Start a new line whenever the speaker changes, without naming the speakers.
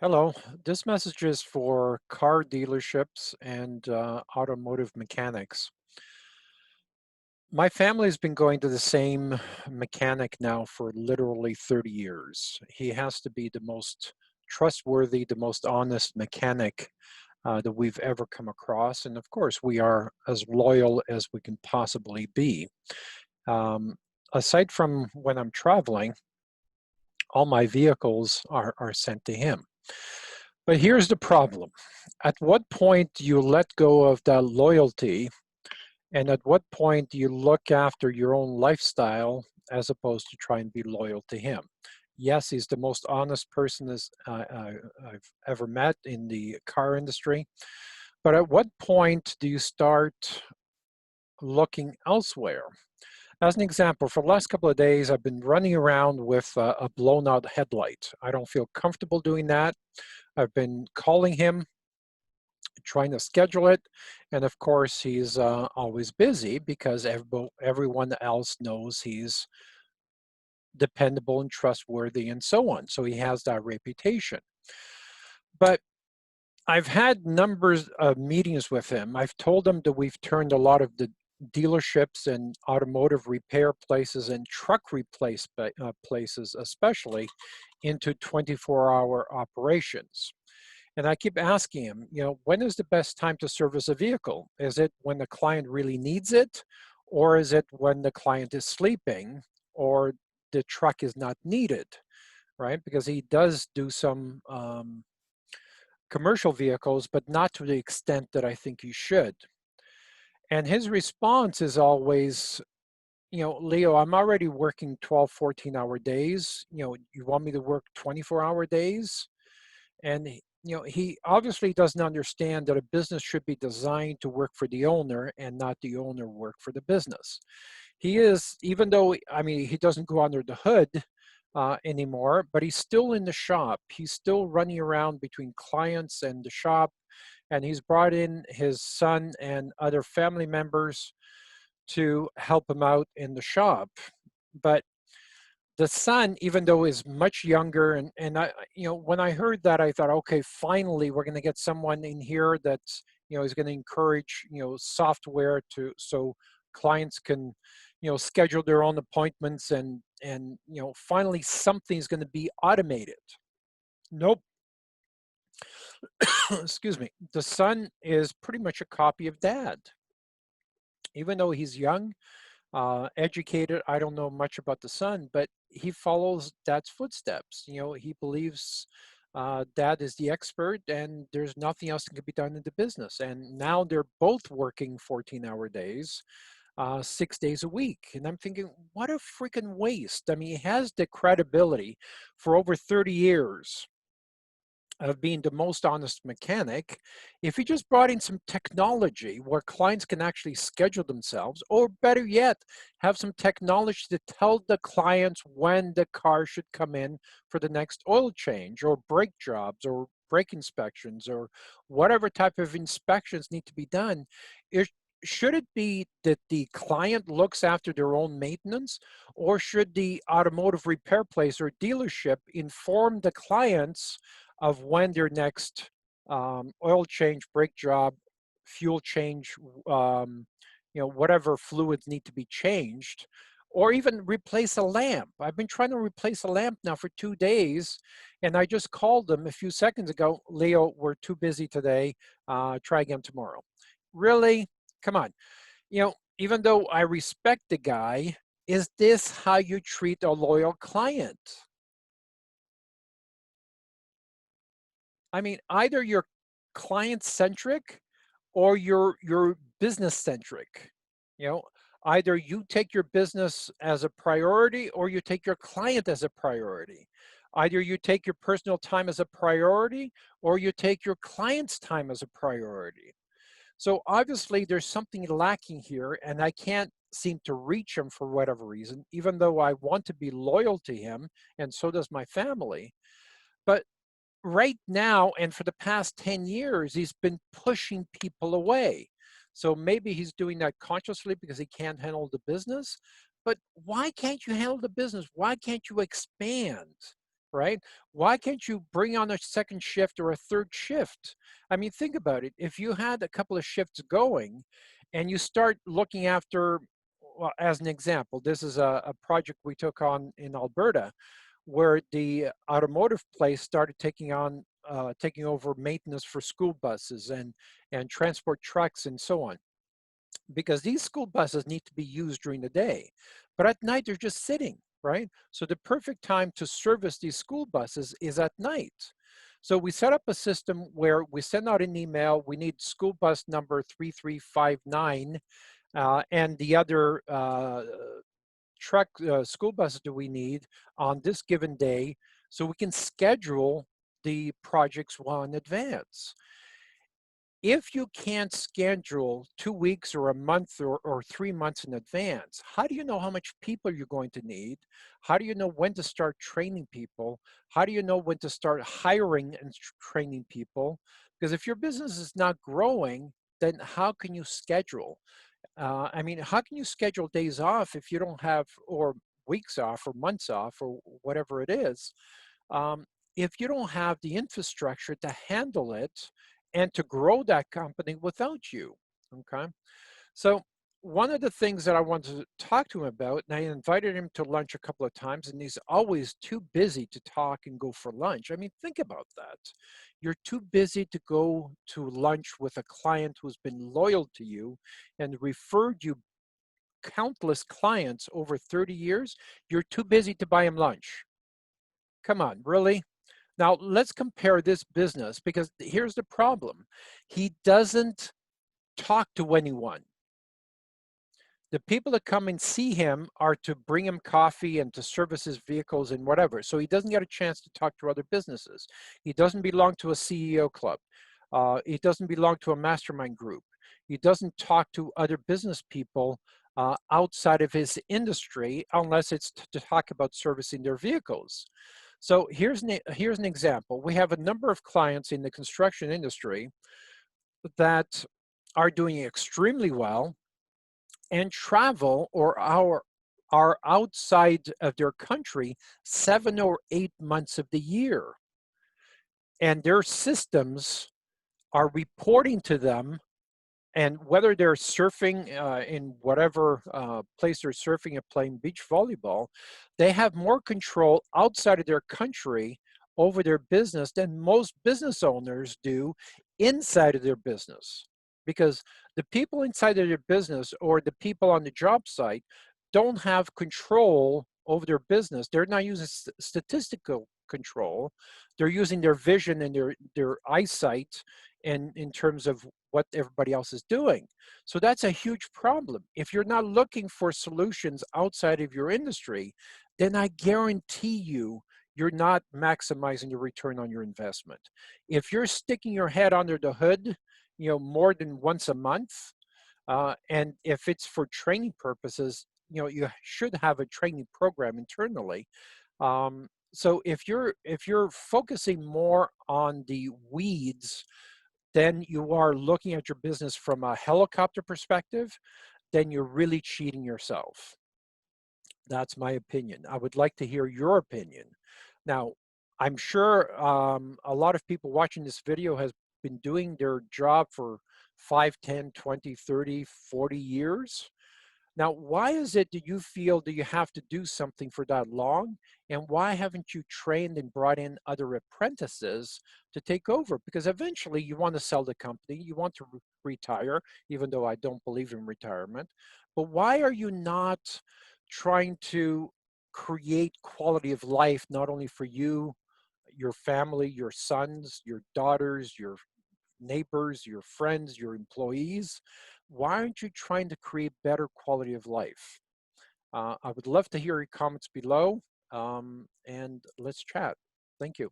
Hello, this message is for car dealerships and automotive mechanics. My family's been going to the same mechanic now for literally 30 years. He has to be the most trustworthy, the most honest mechanic that we've ever come across. And of course, we are as loyal as we can possibly be. Um, Aside from when I'm traveling, all my vehicles are sent to him. But here's the problem. At what point do you let go of that loyalty? And at what point do you look after your own lifestyle as opposed to try and be loyal to him? Yes, he's the most honest person I've ever met in the car industry. But at what point do you start looking elsewhere? As an example, for the last couple of days, I've been running around with a blown out headlight. I don't feel comfortable doing that. I've been calling him, trying to schedule it. And of course, he's always busy because everyone else knows he's dependable and trustworthy and so on. So he has that reputation. But I've had numbers of meetings with him. I've told him that we've turned a lot of the dealerships and automotive repair places and truck replace places, especially, into 24-hour operations. And I keep asking him, when is the best time to service a vehicle? Is it when the client really needs it? Or is it when the client is sleeping or the truck is not needed, right? Because he does do some commercial vehicles, but not to the extent that I think he should. And his response is always, Leo, I'm already working 12, 14-hour days. You want me to work 24-hour days? And he obviously doesn't understand that a business should be designed to work for the owner and not the owner work for the business. He is, even though, I mean, he doesn't go under the hood anymore, but he's still in the shop. He's still running around between clients and the shop, and he's brought in his son and other family members to help him out in the shop. But the son, even though is much younger, and when I heard that, I thought, okay, finally, we're going to get someone in here that's, is going to encourage, software to so clients can, schedule their own appointments and finally something's going to be automated. Nope. Excuse me. The son is pretty much a copy of dad, even though he's young, educated. I don't know much about the son, but he follows dad's footsteps. He believes dad is the expert and there's nothing else that can be done in the business. And now they're both working 14-hour days, 6 days a week. And I'm thinking, what a freaking waste. I mean, he has the credibility for over 30 years of being the most honest mechanic. If you just brought in some technology where clients can actually schedule themselves, or better yet, have some technology to tell the clients when the car should come in for the next oil change or brake jobs or brake inspections or whatever type of inspections need to be done, it, should it be that the client looks after their own maintenance, or should the automotive repair place or dealership inform the clients of when their next oil change, brake job, fuel change, whatever fluids need to be changed, or even replace a lamp? I've been trying to replace a lamp now for 2 days, and I just called them a few seconds ago. Leo, we're too busy today. Try again tomorrow. Really? Come on. Even though I respect the guy, is this how you treat a loyal client? I mean, either you're client centric or you're business centric. You know, either you take your business as a priority or you take your client as a priority. Either you take your personal time as a priority or you take your client's time as a priority. So obviously there's something lacking here and I can't seem to reach him for whatever reason, even though I want to be loyal to him and so does my family. But right now and for the past 10 years, he's been pushing people away. So maybe he's doing that consciously because he can't handle the business. But why can't you handle the business? Why can't you expand? right? Why can't you bring on a second shift or a third shift? I mean, think about it. If you had a couple of shifts going and you start looking after, well, as an example, this is a project we took on in Alberta where the automotive place started taking over maintenance for school buses and transport trucks and so on, because these school buses need to be used during the day, but at night they're just sitting, right? So the perfect time to service these school buses is at night. So we set up a system where we send out an email, we need school bus number 3359, and the other school buses do we need on this given day, so we can schedule the projects well in advance. If you can't schedule 2 weeks or a month or 3 months in advance, how do you know how much people you're going to need? How do you know when to start training people? How do you know when to start hiring and training people? Because if your business is not growing, then how can you schedule? I mean, how can you schedule days off if you don't have, or weeks off, or months off, or whatever it is, um, if you don't have the infrastructure to handle it and to grow that company without you? Okay. So, one of the things that I wanted to talk to him about, and I invited him to lunch a couple of times, and he's always too busy to talk and go for lunch. I mean, think about that. You're too busy to go to lunch with a client who's been loyal to you and referred you countless clients over 30 years. You're too busy to buy him lunch. Come on, really? Now, let's compare this business, because here's the problem. He doesn't talk to anyone. The people that come and see him are to bring him coffee and to service his vehicles and whatever. So he doesn't get a chance to talk to other businesses. He doesn't belong to a CEO club. He doesn't belong to a mastermind group. He doesn't talk to other business people outside of his industry, unless it's to talk about servicing their vehicles. So here's an example. We have a number of clients in the construction industry that are doing extremely well and travel, or are outside of their country 7 or 8 months of the year. And their systems are reporting to them, and whether they're surfing in whatever place they're surfing and playing beach volleyball, they have more control outside of their country over their business than most business owners do inside of their business. Because the people inside of their business, or the people on the job site, don't have control over their business. They're not using statistical control. They're using their vision and their eyesight, and in terms of what everybody else is doing. So that's a huge problem. If you're not looking for solutions outside of your industry, then I guarantee you're not maximizing your return on your investment. If you're sticking your head under the hood, more than once a month, and if it's for training purposes, you should have a training program internally. So if you're focusing more on the weeds, then you are looking at your business from a helicopter perspective, then you're really cheating yourself. That's my opinion. I would like to hear your opinion. Now, I'm sure a lot of people watching this video has been doing their job for 5, 10, 20, 30, 40 years. Now, why is it that you feel that you have to do something for that long? And why haven't you trained and brought in other apprentices to take over? Because eventually you want to sell the company, you want to retire, even though I don't believe in retirement. But why are you not trying to create quality of life, not only for you, your family, your sons, your daughters, your neighbors, your friends, your employees? Why aren't you trying to create better quality of life? I would love to hear your comments below, and let's chat. Thank you.